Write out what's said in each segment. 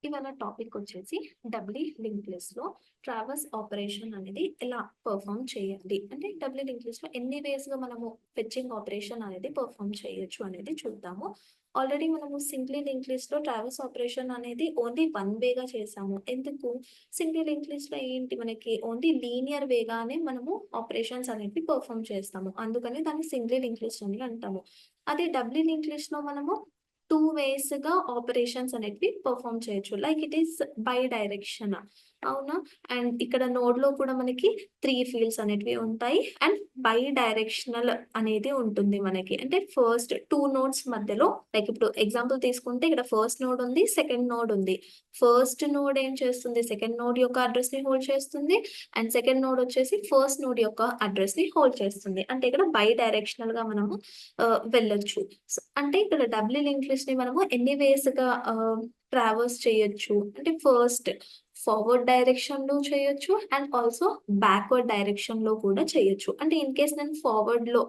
ఇవాళ టాపిక్ వచ్చేసి doubly linked list లో ట్రావర్స్ ఆపరేషన్ అనేది ఎలా పర్ఫామ్ చేయాలి అంటే డబ్లీ లింక్ లిస్ట్ లో ఎన్ని వేస్ గా మనము ఫెచ్చింగ్ ఆపరేషన్ అనేది పర్ఫామ్ చేయొచ్చు అనేది చూద్దాము. ఆల్రెడీ మనము సింప్లీ లింక్ లిస్ట్ లో ట్రావర్స్ ఆపరేషన్ అనేది ఓన్లీ వన్ వేగా చేసాము. ఎందుకు? సింప్లీ లింక్ లిస్ట్ లో ఏంటి, మనకి ఓన్లీ లీనియర్ వేగానే మనము ఆపరేషన్స్ అనేవి పర్ఫామ్ చేస్తాము, అందుకని దాన్ని సింప్లీ లింక్ లిస్ట్ అని అంటాము. అదే డబ్లీ లింక్ లిస్ట్ లో మనము టూ వేస్ గా ఆపరేషన్స్ అనేవి పర్ఫామ్ చేయొచ్చు. Like it is by direction, అవునా? అండ్ ఇక్కడ నోడ్ లో కూడా మనకి 3 ఫీల్డ్స్ అనేటివి ఉంటాయి అండ్ బై డైరెక్షనల్ అనేది ఉంటుంది మనకి. అంటే ఫస్ట్ 2 నోడ్స్ మధ్యలో, లైక్ ఇప్పుడు ఎగ్జాంపుల్ తీసుకుంటే ఇక్కడ ఫస్ట్ నోడ్ ఉంది, సెకండ్ నోడ్ ఉంది. ఫస్ట్ నోడ్ ఏం చేస్తుంది, సెకండ్ నోడ్ యొక్క అడ్రస్ ని హోల్డ్ చేస్తుంది అండ్ సెకండ్ నోడ్ వచ్చేసి ఫస్ట్ నోడ్ యొక్క అడ్రస్ ని హోల్డ్ చేస్తుంది. అంటే ఇక్కడ బై డైరెక్షనల్ గా మనము వెళ్ళొచ్చు. అంటే ఇక్కడ డబ్లీ లింక్ లిస్ట్ ని మనము ఎన్ని వేస్ గా ట్రావర్స్ చేయొచ్చు అంటే ఫస్ట్ ఫార్వర్డ్ డైరెక్షన్ లో చేయొచ్చు అండ్ ఆల్సో బ్యాక్వర్డ్ డైరెక్షన్ లో కూడా చేయొచ్చు. అంటే ఇన్ కేస్ నేను ఫార్వర్డ్ లో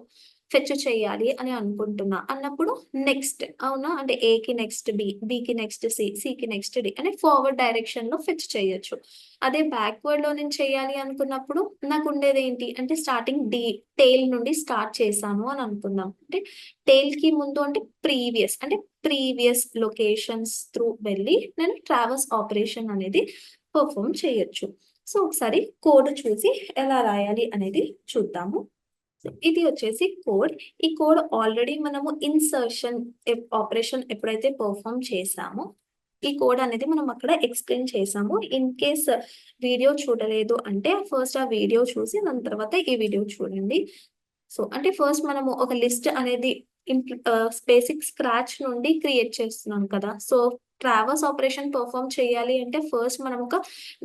ఫెచ్ చేయాలి అని అనుకుంటున్నా అన్నప్పుడు నెక్స్ట్, అవునా, అంటే ఏ కి నెక్స్ట్ బి, బి కి నెక్స్ట్ సి, సి కి నెక్స్ట్ డి అని ఫార్వర్డ్ డైరెక్షన్ లో ఫెచ్ చేయొచ్చు. అదే బ్యాక్వర్డ్ లో నేను చేయాలి అనుకున్నప్పుడు నాకు ఉండేది ఏంటి అంటే స్టార్టింగ్ డి టేల్ నుండి స్టార్ట్ చేశాను అని అనుకుందాం. అంటే టేల్ కి ముందు అంటే ప్రీవియస్ లొకేషన్స్ త్రూ వెళ్ళి నేను ట్రావర్స్ ఆపరేషన్ అనేది పర్ఫామ్ చేయొచ్చు. సో ఒకసారి కోడ్ చూసి ఎలా రాయాలి అనేది చూద్దాము. ఇది వచ్చేసి కోడ్. ఈ కోడ్ ఆల్రెడీ మనము ఇన్సర్షన్ ఆపరేషన్ ఎప్పుడైతే పర్ఫామ్ చేసామో ఈ కోడ్ అనేది మనం అక్కడ ఎక్స్ప్లెయిన్ చేసాము. ఇన్ కేస్ వీడియో చూడలేదు అంటే ఫస్ట్ ఆ వీడియో చూసి దాని తర్వాత ఈ వీడియో చూడండి. సో అంటే ఫస్ట్ మనము ఒక లిస్ట్ అనేది బేసిక్ స్క్రాచ్ నుండి క్రియేట్ చేస్తున్నాం కదా. సో ట్రావర్స్ ఆపరేషన్ పర్ఫామ్ చేయాలి అంటే ఫస్ట్ మనం ఒక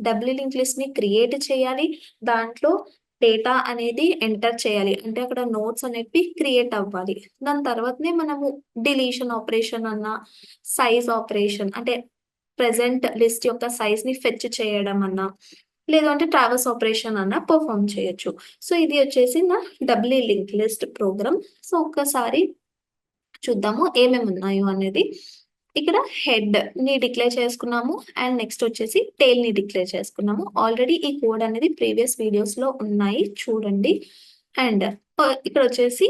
డబ్లీ లింక్ లిస్ట్ ని క్రియేట్ చేయాలి, దాంట్లో డేటా అనేది ఎంటర్ చేయాలి, అంటే అక్కడ నోట్స్ అనేవి క్రియేట్ అవ్వాలి. దాని తర్వాతనే మనము డిలీషన్ ఆపరేషన్ అన్న, సైజ్ ఆపరేషన్ అంటే ప్రెసెంట్ లిస్ట్ యొక్క సైజ్ ని ఫెచ్ చేయడం అన్నా, లేదు అంటే ట్రావర్స్ ఆపరేషన్ అన్న పర్ఫామ్ చేయొచ్చు. సో ఇది వచ్చేసి నా doubly linked list program. So ఒక్కసారి చూద్దాము ఏమేమి ఉన్నాయో అనేది. ఇక్కడ హెడ్ ని డిక్లేర్ చేసుకున్నాము అండ్ నెక్స్ట్ వచ్చేసి టేల్ ని డిక్లేర్ చేసుకున్నాము. ఆల్రెడీ ఈ కోడ్ అనేది ప్రీవియస్ వీడియోస్ లో ఉన్నాయి, చూడండి. అండ్ ఇక్కడ వచ్చేసి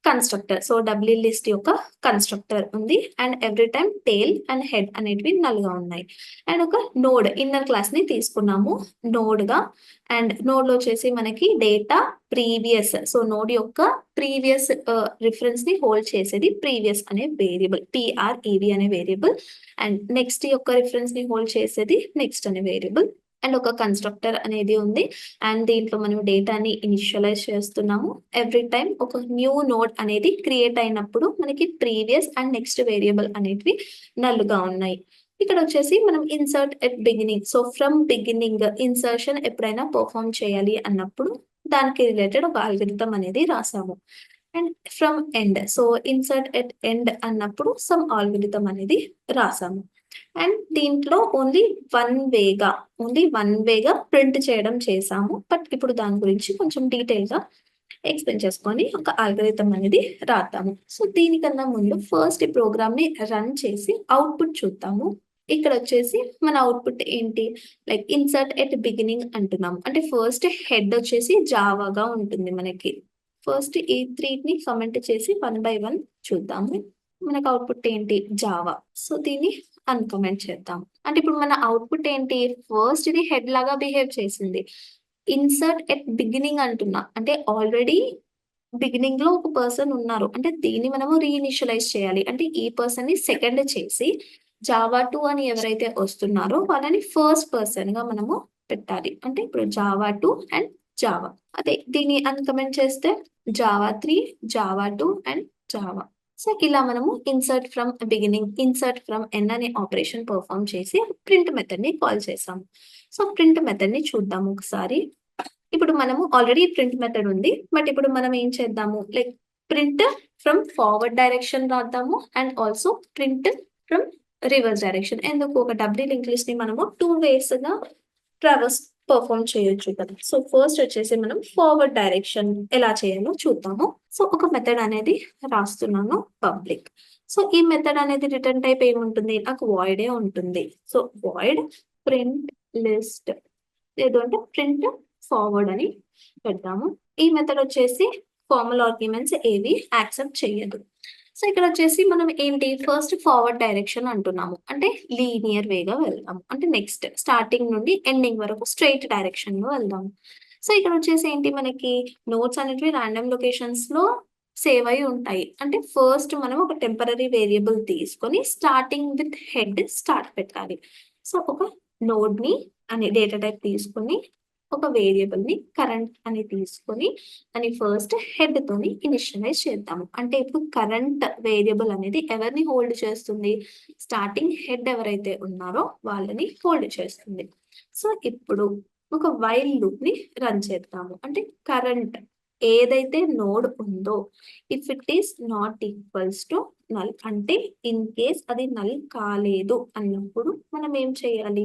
కన్స్ట్రక్టర్, సో డబ్లీ లిస్ట్ యొక్క కన్స్ట్రక్టర్ ఉంది and every time tail and head అనేటివి నల్గా ఉన్నాయి. అండ్ ఒక నోడ్ ఇన్నర్ క్లాస్ ని తీసుకున్నాము నోడ్ గా. అండ్ నోడ్ లో వచ్చేసి మనకి డేటా ప్రీవియస్, సో నోడ్ యొక్క ప్రీవియస్ రిఫరెన్స్ ని హోల్డ్ చేసేది ప్రీవియస్ అనే వేరియబుల్, PREV అనే వేరియబుల్. అండ్ నెక్స్ట్ యొక్క రిఫరెన్స్ ని హోల్డ్ చేసేది నెక్స్ట్ అనే వేరియబుల్. అండ్ ఒక కన్స్ట్రక్టర్ అనేది ఉంది అండ్ దీంట్లో మనం డేటాని ఇనిషియలైజ్ చేస్తున్నాము. ఎవ్రీ టైం ఒక న్యూ నోడ్ అనేది క్రియేట్ అయినప్పుడు మనకి ప్రీవియస్ అండ్ నెక్స్ట్ వేరియబుల్ అనేటివి నల్లుగా ఉన్నాయి. ఇక్కడ వచ్చేసి మనం insert at beginning, so from beginning insertion ఎప్పుడైనా పర్ఫామ్ చేయాలి అన్నప్పుడు దానికి రిలేటెడ్ ఒక ఆల్గరిథం అనేది రాసాము. And from end, so insert at end అన్నప్పుడు సమ్ ఆల్గరిథం అనేది రాసాము. అండ్ దీంట్లో ఓన్లీ వన్ వేగా ప్రింట్ చేయడం చేసాము. బట్ ఇప్పుడు దాని గురించి కొంచెం డీటెయిల్ గా ఎక్స్ప్లెయిన్ చేసుకొని ఒక ఆల్గరిథం అనేది రాద్దాము. సో దీనికన్నా ముందు ఫస్ట్ ఈ ప్రోగ్రామ్ ని రన్ చేసి అవుట్పుట్ చూద్దాము. ఇక్కడ వచ్చేసి మన అవుట్పుట్ ఏంటి, లైక్ ఇన్సర్ట్ ఎట్ బిగినింగ్ అంటున్నాము. అంటే ఫస్ట్ హెడ్ వచ్చేసి జావాగా ఉంటుంది మనకి. ఫస్ట్ ఈ 3 ని కమెంట్ చేసి 1 by 1 చూద్దాము. మనకు అవుట్పుట్ ఏంటి, జావా. సో దీన్ని అన్కమెంట్ చేద్దాం. అంటే ఇప్పుడు మన అవుట్పుట్ ఏంటి, ఫస్ట్ ఇది హెడ్ లాగా బిహేవ్ చేసింది. ఇన్సర్ట్ ఎట్ బిగినింగ్ అంటున్నా అంటే ఆల్రెడీ బిగినింగ్ లో ఒక పర్సన్ ఉన్నారు, అంటే దీన్ని మనము రీఇనిషియలైజ్ చేయాలి. అంటే ఈ పర్సన్ ని సెకండ్ చేసి జావా 2 అని ఎవరైతే వస్తున్నారో వాళ్ళని ఫస్ట్ పర్సన్ గా మనము పెట్టాలి. అంటే ఇప్పుడు జావా 2 అండ్ జావా. అదే దీన్ని అన్కమెంట్ చేస్తే Java 3, Java 2 and Java. So ఇలా మనము insert from beginning, insert from end అనే ఆపరేషన్ పర్ఫామ్ చేసి ప్రింట్ మెథడ్ ని కాల్ చేసాము. సో ప్రింట్ మెథడ్ ని చూద్దాము ఒకసారి. ఇప్పుడు మనము ఆల్రెడీ ప్రింట్ మెథడ్ ఉంది, బట్ ఇప్పుడు మనం ఏం చేద్దాము, like print from forward direction రాద్దాము and also print from reverse direction. ఎందుకు, ఒక డబ్లీ లింక్ లిస్ట్ ని మనము 2 వేస్ గా ట్రావర్స్ పర్ఫామ్ చేయొచ్చు కదా. సో ఫస్ట్ వచ్చేసి మనం ఫార్వర్డ్ డైరెక్షన్ ఎలా చేయాలో చూద్దాము. సో ఒక మెథడ్ అనేది రాస్తున్నాను, పబ్లిక్. సో ఈ మెథడ్ అనేది రిటర్న్ టైప్ ఏముంటుంది, నాకు వాయిడే ఉంటుంది. సో వాయిడ్ ప్రింట్ లిస్ట్, లేదు అంటే ప్రింట్ ఫార్వర్డ్ అని పెడతాము. ఈ మెథడ్ వచ్చేసి ఫార్మల్ ఆర్గ్యుమెంట్స్ ఏవి యాక్సెప్ట్ చేయదు. సో ఇక్కడ వచ్చేసి మనం ఏంటి, ఫస్ట్ ఫార్వర్డ్ డైరెక్షన్ అంటున్నాము, అంటే లీనియర్ వేగా వెళ్దాము, అంటే నెక్స్ట్ స్టార్టింగ్ నుండి ఎండింగ్ వరకు స్ట్రైట్ డైరెక్షన్ లో వెళ్దాము. సో ఇక్కడ వచ్చేసి ఏంటి, మనకి నోట్స్ అనేటివి ర్యాండమ్ లొకేషన్స్ లో సేవ్ అయి ఉంటాయి. అంటే ఫస్ట్ మనం ఒక టెంపరరీ వేరియబుల్ తీసుకొని స్టార్టింగ్ విత్ హెడ్ స్టార్ట్ పెట్టాలి. సో ఒక నోడ్ ని అనే డేటా టైప్ తీసుకొని ఒక వేరియబుల్ ని కరెంట్ అని తీసుకొని అని ఫస్ట్ హెడ్ తోని ఇనిషియలైజ్ చేద్దాము. అంటే ఇప్పుడు కరెంట్ వేరియబుల్ అనేది ఎవరిని హోల్డ్ చేస్తుంది, స్టార్టింగ్ హెడ్ ఎవరైతే ఉన్నారో వాళ్ళని హోల్డ్ చేస్తుంది. సో ఇప్పుడు ఒక వైల్ లూప్ ని రన్ చేద్దాము. అంటే కరెంట్ ఏదైతే నోడ్ ఉందో if it is not equals to null, అంటే ఇన్ కేస్ అది నల్ కాలేదు అన్నప్పుడు మనం ఏం చేయాలి,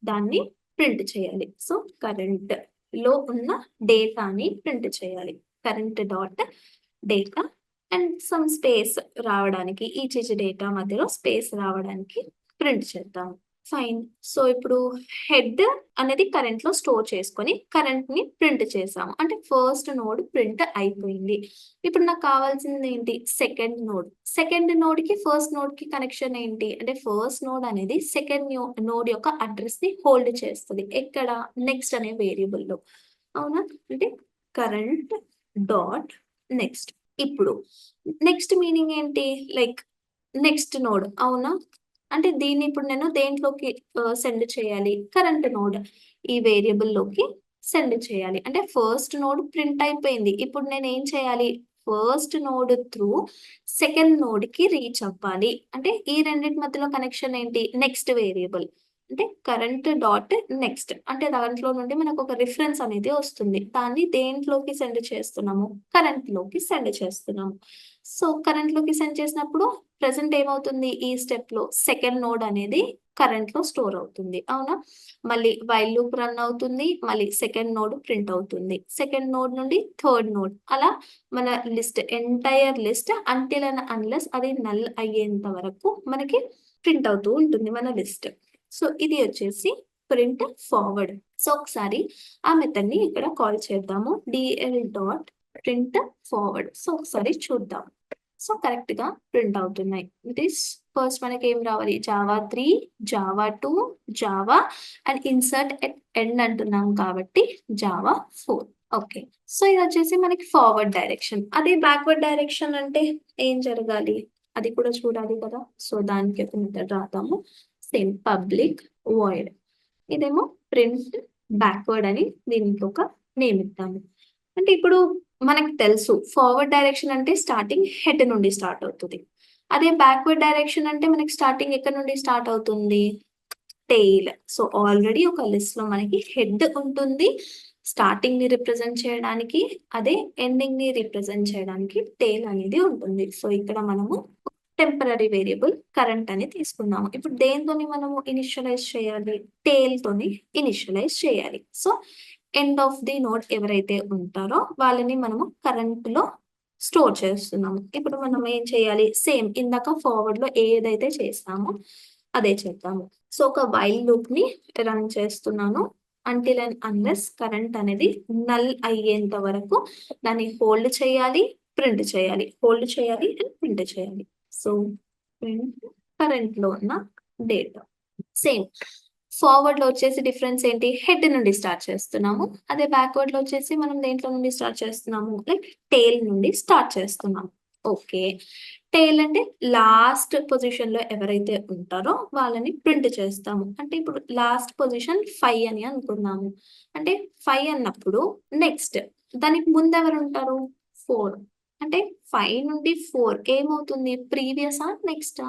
దాన్ని ప్రింట్ చేయాలి. సో కరెంట్ లో ఉన్న డేటాని ప్రింట్ చేయాలి. Current dot data and some space రావడానికి, ఈచ్ డేటా మధ్యలో స్పేస్ రావడానికి ప్రింట్ చేద్దాం. ఫైన్. సో ఇప్పుడు హెడ్ అనేది కరెంట్ లో స్టోర్ చేసుకొని కరెంట్ ని ప్రింట్ చేసాము. అంటే ఫస్ట్ నోడ్ ప్రింట్ అయిపోయింది. ఇప్పుడు నాకు కావాల్సింది ఏంటి, సెకండ్ నోడ్. సెకండ్ నోడ్ కి ఫస్ట్ నోడ్ కి కనెక్షన్ ఏంటి అంటే, ఫస్ట్ నోడ్ అనేది సెకండ్ నోడ్ యొక్క అడ్రస్ ని హోల్డ్ చేస్తుంది. ఎక్కడ, నెక్స్ట్ అనే వేరియబుల్ లో. అవునా, అంటే కరెంట్ డాట్ నెక్స్ట్. ఇప్పుడు నెక్స్ట్ మీనింగ్ ఏంటి, లైక్ నెక్స్ట్ నోడ్. అవునా, అంటే దీన్ని ఇప్పుడు నేను దేంట్లోకి సెండ్ చేయాలి, కరెంట్ నోడ్ ఈ వేరియబుల్ లోకి సెండ్ చేయాలి. అంటే ఫస్ట్ నోడ్ ప్రింట్ అయిపోయింది. ఇప్పుడు నేను ఏం చేయాలి, first node through second node కి రీచ్ అవ్వాలి. అంటే ఈ రెండింటి మధ్యలో కనెక్షన్ ఏంటి, నెక్స్ట్ వేరియబుల్. అంటే కరెంట్ డాట్ నెక్స్ట్, అంటే దాంట్లో నుండి మనకు ఒక రిఫరెన్స్ అనేది వస్తుంది. దాన్ని దేంట్లోకి సెండ్ చేస్తున్నాము, కరెంట్ లోకి సెండ్ చేస్తున్నాము. సో కరెంట్ లోకి సెండ్ చేసినప్పుడు ప్రెసెంట్ ఏమవుతుంది, ఈ స్టెప్ లో సెకండ్ నోడ్ అనేది కరెంట్ లో స్టోర్ అవుతుంది. అవునా, మళ్ళీ వైల్ లూప్ రన్ అవుతుంది, మళ్ళీ సెకండ్ నోడ్ ప్రింట్ అవుతుంది, సెకండ్ నోడ్ నుండి థర్డ్ నోడ్, అలా మన list entire list until and unless అది నల్ అయ్యేంత వరకు మనకి ప్రింట్ అవుతూ ఉంటుంది మన లిస్ట్. సో ఇది వచ్చేసి ప్రింట్ ఫార్వర్డ్. సో ఒకసారి ఆ మెథడ్ ని ఇక్కడ కాల్ చేద్దాము, DL dot print forward. So ఒకసారి చూద్దాం. సో కరెక్ట్ గా ప్రింట్ అవుతున్నాయి. ఇట్ ఈస్ ఫస్ట్ మనకి ఏం రావాలి, Java 3, Java 2, Java and insert at end అంటున్నాం కాబట్టి జావా 4. ఓకే, సో ఇది వచ్చేసి మనకి ఫార్వర్డ్ డైరెక్షన్. అదే బ్యాక్వర్డ్ డైరెక్షన్ అంటే ఏం జరగాలి, అది కూడా చూడాలి కదా. సో దానికి ఒక మెథడ్ రాద్దాము, సేమ్ పబ్లిక్ వాయిడ్. ఇదేమో ప్రింట్ బ్యాక్వర్డ్ అని దీనికి ఒక నేమ్ ఇద్దాము. అంటే ఇప్పుడు మనకి తెలుసు ఫార్వర్డ్ డైరెక్షన్ అంటే స్టార్టింగ్ హెడ్ నుండి స్టార్ట్ అవుతుంది. అదే బ్యాక్వర్డ్ డైరెక్షన్ అంటే మనకి స్టార్టింగ్ ఎక్కడ నుండి స్టార్ట్ అవుతుంది, టెయిల్. సో ఆల్రెడీ ఒక లిస్ట్ లో మనకి హెడ్ ఉంటుంది స్టార్టింగ్ ని రిప్రజెంట్ చేయడానికి, అదే ఎండింగ్ ని రిప్రజెంట్ చేయడానికి టెయిల్ అనేది ఉంటుంది. సో ఇక్కడ మనము టెంపరరీ వేరియబుల్ కరెంట్ అని తీసుకున్నాము. ఇప్పుడు దేనితోని మనము ఇనిషియలైజ్ చేయాలి, టెయిల్ తోని ఇనిషియలైజ్ చేయాలి. So end of the node ఎవరైతే ఉంటారో వాళ్ళని మనము కరెంట్ లో స్టోర్ చేస్తున్నాము. ఇప్పుడు మనం ఏం చేయాలి, సేమ్ ఇందాక ఫార్వర్డ్ లో ఏదైతే చేస్తామో అదే చేద్దాము. సో ఒక వైల్ లూప్ ని రన్ చేస్తున్నాను, అంటిల్ అండ్ అన్లెస్ కరెంట్ అనేది నల్ అయ్యేంత వరకు దాన్ని హోల్డ్ చేయాలి, ప్రింట్ చేయాలి, హోల్డ్ చేయాలి అండ్ ప్రింట్ చేయాలి. సో ప్రింట్ కరెంట్ లో ఉన్న డేటా. సేమ్ ఫార్వర్డ్ లో వచ్చేసి డిఫరెన్స్ ఏంటి, హెడ్ నుండి స్టార్ట్ చేస్తున్నాము. అదే బ్యాక్వర్డ్ లో వచ్చేసి మనం దేంట్లో నుండి స్టార్ట్ చేస్తున్నాము, లైక్ టెయిల్ నుండి స్టార్ట్ చేస్తున్నాము. ఓకే, టెయిల్ అంటే లాస్ట్ పొజిషన్ లో ఎవరైతే ఉంటారో వాళ్ళని ప్రింట్ చేస్తాము. అంటే ఇప్పుడు లాస్ట్ పొజిషన్ 5 అని అనుకున్నాము. అంటే 5 అన్నప్పుడు నెక్స్ట్ దానికి ముందు ఎవరు ఉంటారు, 4. అంటే 5 నుండి 4 ఏమవుతుంది, ప్రీవియస్ నెక్స్ట్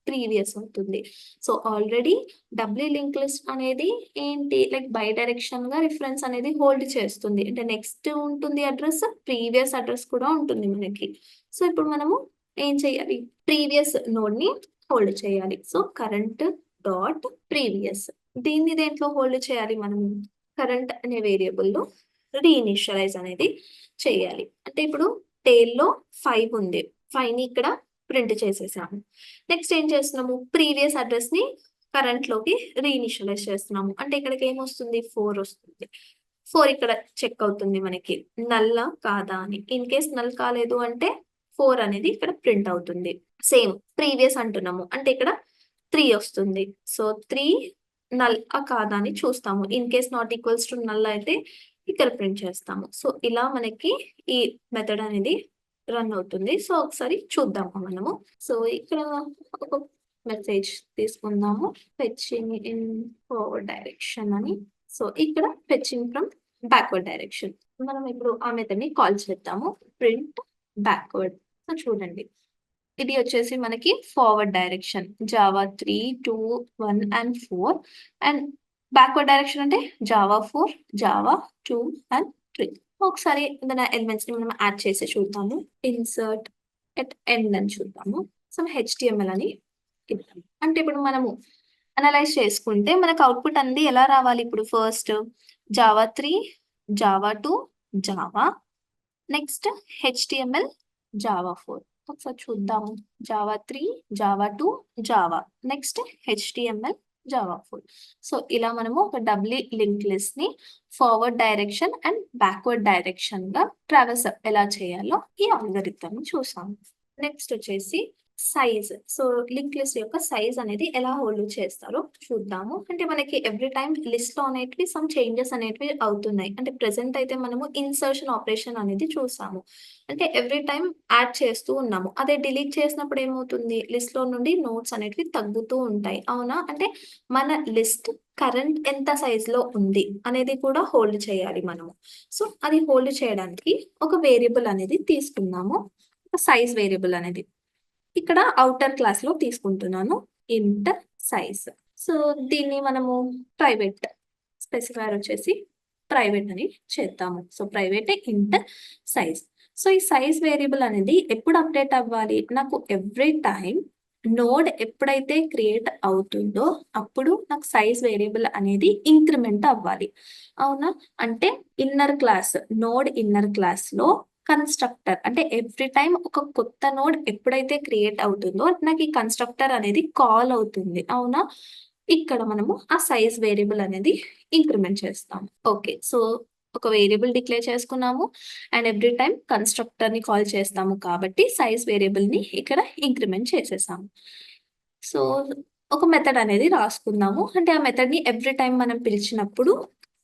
ప్రీవియస్ అవుతుంది. So already doubly linked list అనేది ఏంటి, లైక్ బై డైరెక్షన్ గా రిఫరెన్స్ అనేది హోల్డ్ చేస్తుంది. అంటే నెక్స్ట్ ఉంటుంది అడ్రస్, ప్రీవియస్ అడ్రస్ కూడా ఉంటుంది మనకి. సో ఇప్పుడు మనము ఏం చేయాలి, ప్రీవియస్ నోడ్ ని హోల్డ్ చేయాలి. సో కరెంట్ డాట్ ప్రీవియస్, దీన్ని దేంట్లో హోల్డ్ చేయాలి, మనం కరెంట్ అనే వేరియబుల్ లో రీఇనిషియలైజ్ అనేది చేయాలి. అంటే ఇప్పుడు టేల్ లో 5 ఉంది, 5 ని ఇక్కడ ప్రింట్ చేసేసాము. నెక్స్ట్ ఏం చేస్తున్నాము, ప్రీవియస్ అడ్రస్‌ని కరెంట్‌లోకి రీఇనిషియలైజ్ చేస్తున్నాము. అంటే ఇక్కడికి ఏమొస్తుంది 4 వస్తుంది. 4 ఇక్కడ చెక్ అవుతుంది మనకి. నల్లా కాదా అని. ఇన్ కేస్ నల్ కాలేదు అంటే 4 అనేది ఇక్కడ ప్రింట్ అవుతుంది. సేమ్ ప్రీవియస్ అంటున్నాము. అంటే ఇక్కడ 3 వస్తుంది. సో 3 నల్ కాదా అని చూస్తాము. In case not equals to null అయితే ఇక్కడ ప్రింట్ చేస్తాము. సో ఇలా మనకి ఈ మెథడ్ అనేది రన్ అవుతుంది. సో ఒకసారి చూద్దాము మనము. సో ఇక్కడ ఒక మెసేజ్ తీసుకుందాము. ఫెచింగ్ ఇన్ ఫార్వర్డ్ డైరెక్షన్ అని. సో ఇక్కడ ఫెచింగ్ ఫ్రమ్ బ్యాక్వర్డ్ డైరెక్షన్. మనం ఇప్పుడు ఆ మెథడ్ ని కాల్ చేద్దాము. Print backward. సో చూడండి, ఇది వచ్చేసి మనకి forward direction Java 3, 2, 1 and 4. And backward direction అంటే జావా 4, జావా 2 అండ్ 3. ఒకసారి ఏదైనా ఎలిమెంట్స్ ని మనం యాడ్ చేసి చూద్దాము. ఇన్సర్ట్ ఎట్ ఎండ్ అని చూద్దాము. సో HTML అని ఇద్దాం. అంటే ఇప్పుడు మనము అనలైజ్ చేసుకుంటే మనకు అవుట్పుట్ అనేది ఎలా రావాలి? ఇప్పుడు first Java 3, Java 2, Java, next HTML, Java 4. ఒకసారి చూద్దాము. Java 3, Java 2, Java, next HTML, Java 4. So ఇలా మనము ఒక డబ్లీ లింక్ లిస్ట్ ని forward direction and backward direction గా ట్రావెల్స్ ఎలా చేయాలో ఈ అల్గోరిథం చూసాము. నెక్స్ట్ వచ్చేసి సైజ్. సో లింక్ లిస్ట్ యొక్క సైజ్ అనేది ఎలా హోల్డ్ చేస్తారో చూద్దాము. అంటే మనకి ఎవ్రీ టైం లిస్ట్ లో అనేటివి సమ్ చేంజెస్ అనేటివి అవుతున్నాయి. అంటే ప్రెసెంట్ అయితే మనము ఇన్సర్షన్ ఆపరేషన్ అనేది చూసాము. అంటే ఎవ్రీ టైం యాడ్ చేస్తూ ఉన్నాము. అదే డిలీట్ చేసినప్పుడు ఏమవుతుంది, లిస్ట్ లో నుండి నోట్స్ అనేటివి తగ్గుతూ ఉంటాయి. అవునా? అంటే మన లిస్ట్ కరెంట్ ఎంత సైజ్ లో ఉంది అనేది కూడా హోల్డ్ చేయాలి మనము. సో అది హోల్డ్ చేయడానికి ఒక వేరియబుల్ అనేది తీసుకున్నాము. సైజ్ వేరియబుల్ అనేది ఇక్కడ ఔటర్ క్లాస్ లో తీసుకుంటున్నాను. ఇంట్ సైజ్. సో దీన్ని మనము ప్రైవేట్ స్పెసిఫైర్ వచ్చేసి ప్రైవేట్ అని చేద్దాము. సో ప్రైవేట్ ఇంట్ సైజ్. సో ఈ సైజ్ వేరియబుల్ అనేది ఎప్పుడు అప్డేట్ అవ్వాలి? నాకు ఎవ్రీ టైం నోడ్ ఎప్పుడైతే క్రియేట్ అవుతుందో అప్పుడు నాకు సైజ్ వేరియబుల్ అనేది ఇంక్రిమెంట్ అవ్వాలి. అవునా? అంటే inner class, node inner class లో కన్స్ట్రక్టర్ అంటే ఎవ్రీ టైం ఒక కొత్త నోడ్ ఎప్పుడైతే క్రియేట్ అవుతుందో నాకు ఈ కన్స్ట్రక్టర్ అనేది కాల్ అవుతుంది. అవునా? ఇక్కడ మనము ఆ సైజ్ వేరియబుల్ అనేది ఇంక్రిమెంట్ చేస్తాం. ఓకే, సో ఒక వేరియబుల్ డిక్లేర్ చేసుకున్నాము అండ్ ఎవ్రీ టైం కన్స్ట్రక్టర్ ని కాల్ చేస్తాము కాబట్టి సైజ్ వేరియబుల్ ని ఇక్కడ ఇంక్రిమెంట్ చేసేసాము. సో ఒక మెథడ్ అనేది రాసుకుందాము. అంటే ఆ మెథడ్ ని ఎవ్రీ టైం మనం పిలిచినప్పుడు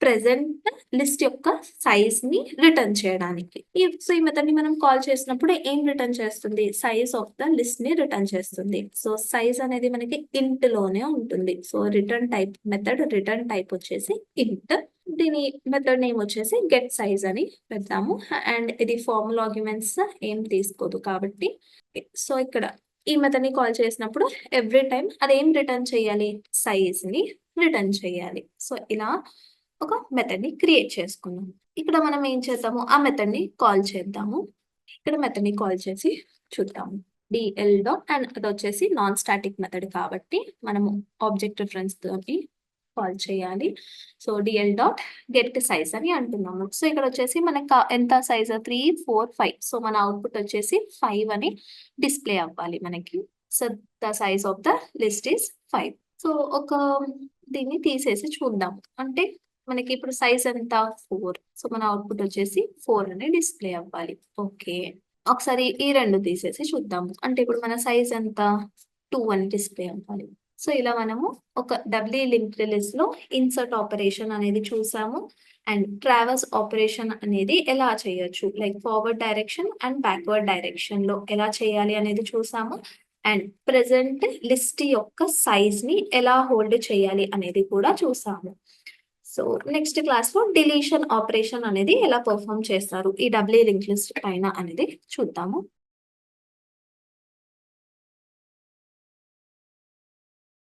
ప్రెసెంట్ లిస్ట్ యొక్క సైజ్ ని రిటర్న్ చేయడానికి. సో ఈ మెథడ్ ని మనం కాల్ చేసినప్పుడు ఏం రిటర్న్ చేస్తుంది? సైజ్ ఆఫ్ ద లిస్ట్ ని రిటర్న్ చేస్తుంది. సో సైజ్ అనేది మనకి ఇంట్ లోనే ఉంటుంది. So return type method return type వచ్చేసి ఇంట్. దీని మెథడ్ నేమ్ వచ్చేసి గెట్ సైజ్ అని పెడతాము. అండ్ ఇది ఫార్మల్ ఆర్గ్యుమెంట్స్ ఏం తీసుకోదు కాబట్టి. సో ఇక్కడ ఈ మెథడ్ ని కాల్ చేసినప్పుడు ఎవ్రీ టైం అదేం రిటర్న్ చేయాలి? సైజ్ ని రిటర్న్ చేయాలి. సో ఇలా ఒక మెథడ్ ని క్రియేట్ చేసుకున్నాం. ఇక్కడ మనం ఏం చేద్దాము, ఆ మెథడ్ ని కాల్ చేద్దాము. ఇక్కడ మెథడ్ ని కాల్ చేసి చూద్దాము. DL డాట్ అండ్ అది వచ్చేసి నాన్ స్టాటిక్ మెథడ్ కాబట్టి మనము ఆబ్జెక్ట్ రిఫరెన్స్ తోటి కాల్ చేయాలి. So DL dot get size అని అంటున్నాము. సో ఇక్కడ వచ్చేసి మనకు ఎంత సైజ్ 3, 4, 5. సో మన అవుట్పుట్ వచ్చేసి 5 అని డిస్ప్లే అవ్వాలి మనకి. So the size of the list is 5. So ఒక దీన్ని తీసేసి చూద్దాం. అంటే మనకి ఇప్పుడు సైజ్ ఎంత 4. సో మన అవుట్పుట్ వచ్చేసి 4 అని డిస్ప్లే అవ్వాలి. ఓకే, ఒకసారి ఈ రెండు తీసేసి చూద్దాము. అంటే ఇప్పుడు మన సైజ్ ఎంత 2 అని డిస్ప్లే అవ్వాలి. సో ఇలా మనము ఒక డబ్లీ లింక్డ్ లిస్ట్ లో ఇన్సర్ట్ ఆపరేషన్ అనేది చూసాము. అండ్ ట్రావెల్స్ ఆపరేషన్ అనేది ఎలా చేయొచ్చు, like forward direction and backward direction లో ఎలా చేయాలి అనేది చూసాము. అండ్ ప్రెసెంట్ లిస్ట్ యొక్క సైజ్ ని ఎలా హోల్డ్ చేయాలి అనేది కూడా చూసాము. సో నెక్స్ట్ క్లాస్ లో డిలీషన్ ఆపరేషన్ అనేది ఎలా పర్ఫామ్ చేస్తారు ఈ డబ్లీ లింక్ లిస్ట్ పైన అనేది చూద్దాము.